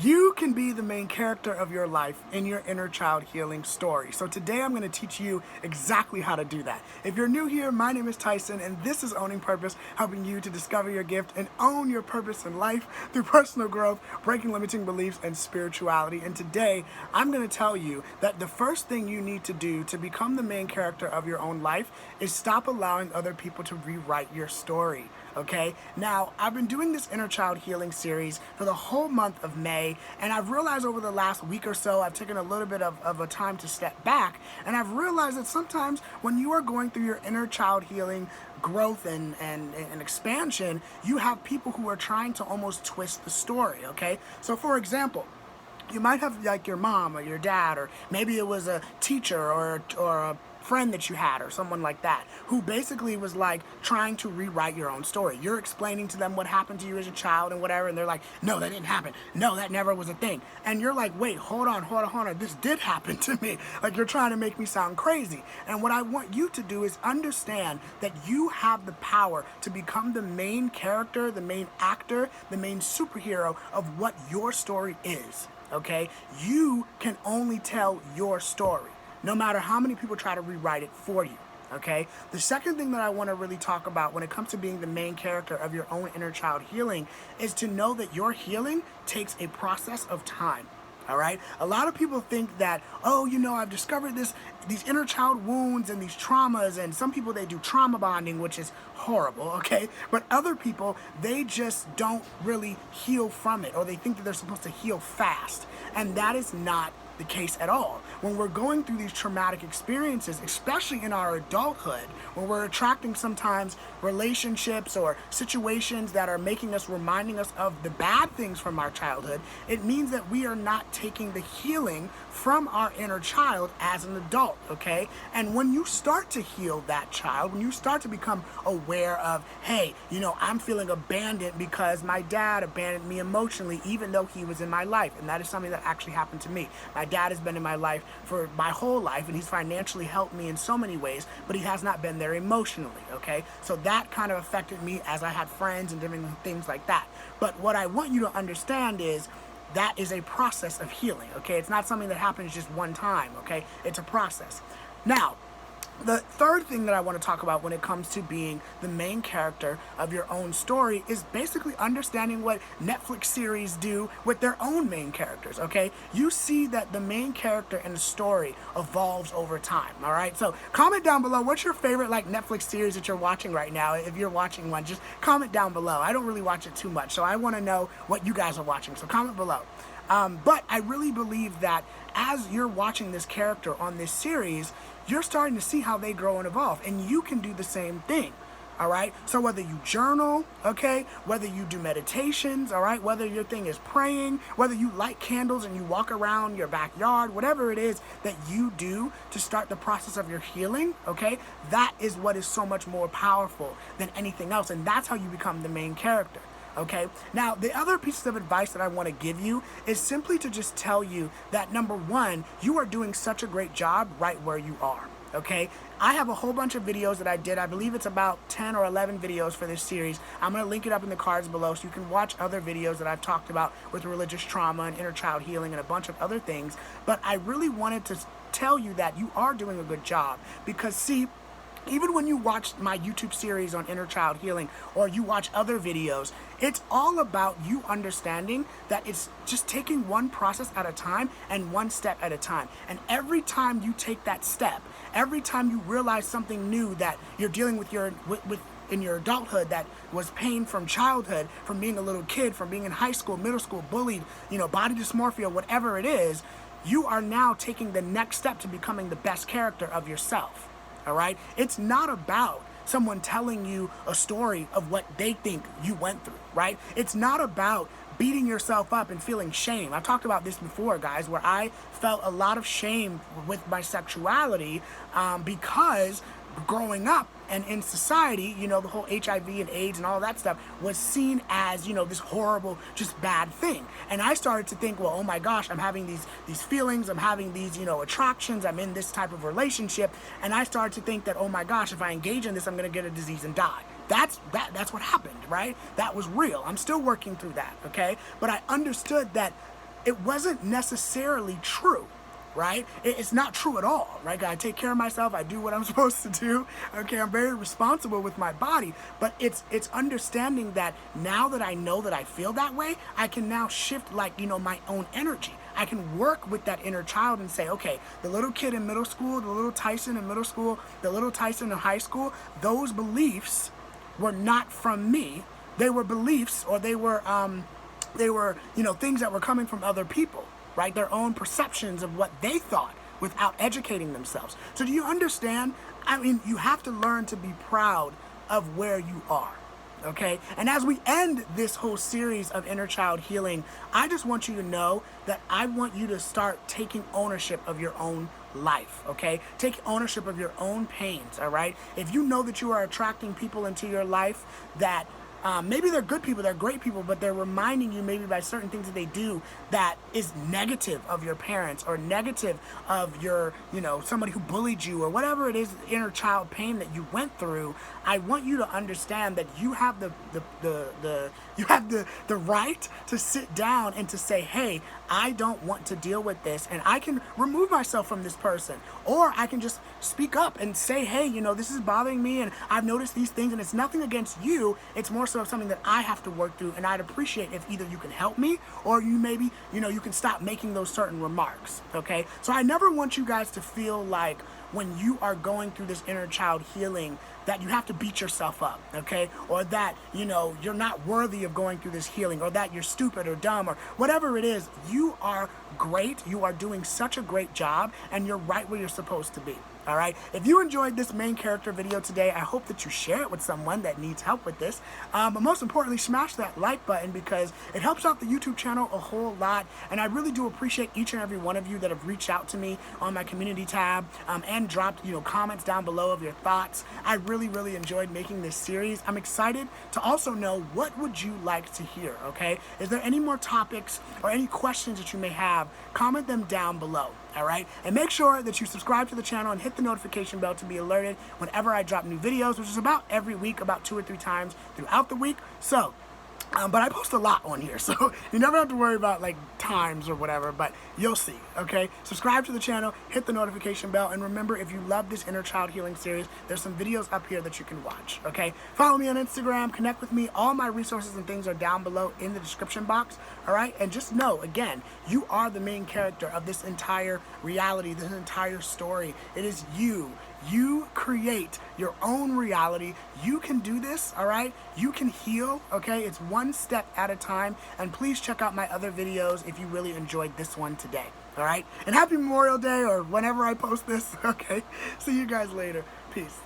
You can be the main character of your life in your inner child healing story. So today I'm going to teach you exactly how to do that. If you're new here, my name is Tyson, and this is Owning Purpose, helping you to discover your gift and own your purpose in life through personal growth, breaking limiting beliefs, and spirituality. And today I'm going to tell you that the first thing you need to do to become the main character of your own life is stop allowing other people to rewrite your story. Okay, now I've been doing this inner child healing series for the whole month of May, and I've realized over the last week or so I've taken a little bit of a time to step back, and I've realized that sometimes when you are going through your inner child healing growth and expansion, you have people who are trying to almost twist the story. Okay, so for example, you might have like your mom or your dad, or maybe it was a teacher or a friend that you had or someone like that who basically was like trying to rewrite your own story. You're explaining to them what happened to you as a child and whatever, and they're like, no, that didn't happen. No, that never was a thing. And you're like, wait, hold on. This did happen to me. Like, you're trying to make me sound crazy. And what I want you to do is understand that you have the power to become the main character, the main actor, the main superhero of what your story is. Okay? You can only tell your story, no matter how many people try to rewrite it for you, okay? The second thing that I want to really talk about when it comes to being the main character of your own inner child healing is to know that your healing takes a process of time, all right? A lot of people think that, oh, you know, I've discovered these inner child wounds and these traumas, and some people, they do trauma bonding, which is horrible, okay? But other people, they just don't really heal from it, or they think that they're supposed to heal fast, and that is not the case at all. When we're going through these traumatic experiences, especially in our adulthood, when we're attracting sometimes relationships or situations that are reminding us of the bad things from our childhood, it means that we are not taking the healing from our inner child as an adult, okay? And when you start to heal that child, when you start to become aware of, hey, you know, I'm feeling abandoned because my dad abandoned me emotionally even though he was in my life, and that is something that actually happened to me. My dad has been in my life for my whole life, and he's financially helped me in so many ways, but he has not been there emotionally, okay? So that kind of affected me as I had friends and different things like that. But what I want you to understand is that is a process of healing, okay? It's not something that happens just one time, okay? It's a process. Now, the third thing that I want to talk about when it comes to being the main character of your own story is basically understanding what Netflix series do with their own main characters, okay? You see that the main character in the story evolves over time, all right? So comment down below, what's your favorite like Netflix series that you're watching right now? If you're watching one, just comment down below. I don't really watch it too much, so I want to know what you guys are watching, so comment below. But I really believe that as you're watching this character on this series, you're starting to see how they grow and evolve, and you can do the same thing, all right? So whether you journal, okay, whether you do meditations, all right, whether your thing is praying, whether you light candles and you walk around your backyard, whatever it is that you do to start the process of your healing, okay, that is what is so much more powerful than anything else, and that's how you become the main character. Okay, now the other pieces of advice that I want to give you is simply to just tell you that, number one, you are doing such a great job right where you are. Okay, I have a whole bunch of videos that I did. I believe it's about 10 or 11 videos for this series. I'm going to link it up in the cards below so you can watch other videos that I've talked about with religious trauma and inner child healing and a bunch of other things. But I really wanted to tell you that you are doing a good job, because see, even when you watch my YouTube series on inner child healing, or you watch other videos, it's all about you understanding that it's just taking one process at a time and one step at a time. And every time you take that step, every time you realize something new that you're dealing with in your adulthood that was pain from childhood, from being a little kid, from being in high school, middle school, bullied, you know, body dysmorphia, whatever it is, you are now taking the next step to becoming the best character of yourself. All right? It's not about someone telling you a story of what they think you went through, right? It's not about beating yourself up and feeling shame. I've talked about this before, guys, where I felt a lot of shame with my sexuality because growing up and in society, you know, the whole HIV and AIDS and all that stuff was seen as, you know, this horrible, just bad thing. And I started to think, well, oh my gosh, I'm having these feelings, I'm having these, you know, attractions, I'm in this type of relationship. And I started to think that, oh my gosh, if I engage in this, I'm going to get a disease and die. That's what happened, right? That was real. I'm still working through that, okay? But I understood that it wasn't necessarily true. Right? It's not true at all, right? I take care of myself. I do what I'm supposed to do. Okay, I'm very responsible with my body, but it's understanding that now that I know that I feel that way, I can now shift, like, you know, my own energy. I can work with that inner child and say, okay, the little kid in middle school, the little Tyson in middle school, the little Tyson in high school, those beliefs were not from me. They were beliefs, or they were, you know, things that were coming from other people. Right? Their own perceptions of what they thought without educating themselves. So do you understand? I mean, you have to learn to be proud of where you are. Okay? And as we end this whole series of inner child healing, I just want you to know that I want you to start taking ownership of your own life, okay? Take ownership of your own pains, all right? If you know that you are attracting people into your life that maybe they're good people, they're great people, but they're reminding you maybe by certain things that they do that is negative of your parents, or negative of your, you know, somebody who bullied you, or whatever it is, inner child pain that you went through. I want you to understand that you have the right to sit down and to say, hey, I don't want to deal with this, and I can remove myself from this person, or I can just speak up and say, hey, you know, this is bothering me, and I've noticed these things, and it's nothing against you. It's more so something that I have to work through, and I'd appreciate if either you can help me, or you maybe, you know, you can stop making those certain remarks, okay? So I never want you guys to feel like when you are going through this inner child healing that you have to beat yourself up, okay? Or that, you know, you're not worthy of going through this healing, or that you're stupid or dumb, or whatever it is. You are great. You are doing such a great job, and you're right where you're supposed to be. All right. If you enjoyed this main character video today, I hope that you share it with someone that needs help with this. But most importantly, smash that like button, because it helps out the YouTube channel a whole lot. And I really do appreciate each and every one of you that have reached out to me on my community tab and dropped, you know, comments down below of your thoughts. I really enjoyed making this series. I'm excited to also know, what would you like to hear? Okay. Is there any more topics or any questions that you may have? Comment them down below. All right, and make sure that you subscribe to the channel and hit the notification bell to be alerted whenever I drop new videos, which is about every week, about 2 or 3 times throughout the week. So but I post a lot on here, so you never have to worry about like times or whatever, but you'll see, okay? Subscribe to the channel, hit the notification bell, and remember, if you love this inner child healing series, there's some videos up here that you can watch, okay? Follow me on Instagram, connect with me. All my resources and things are down below in the description box, all right? And just know, again, you are the main character of this entire reality, this entire story. It is you. You create your own reality. You can do this, all right? You can heal, okay? It's one step at a time. And please check out my other videos if you really enjoyed this one today, all right? And happy Memorial Day, or whenever I post this, okay? See you guys later. Peace.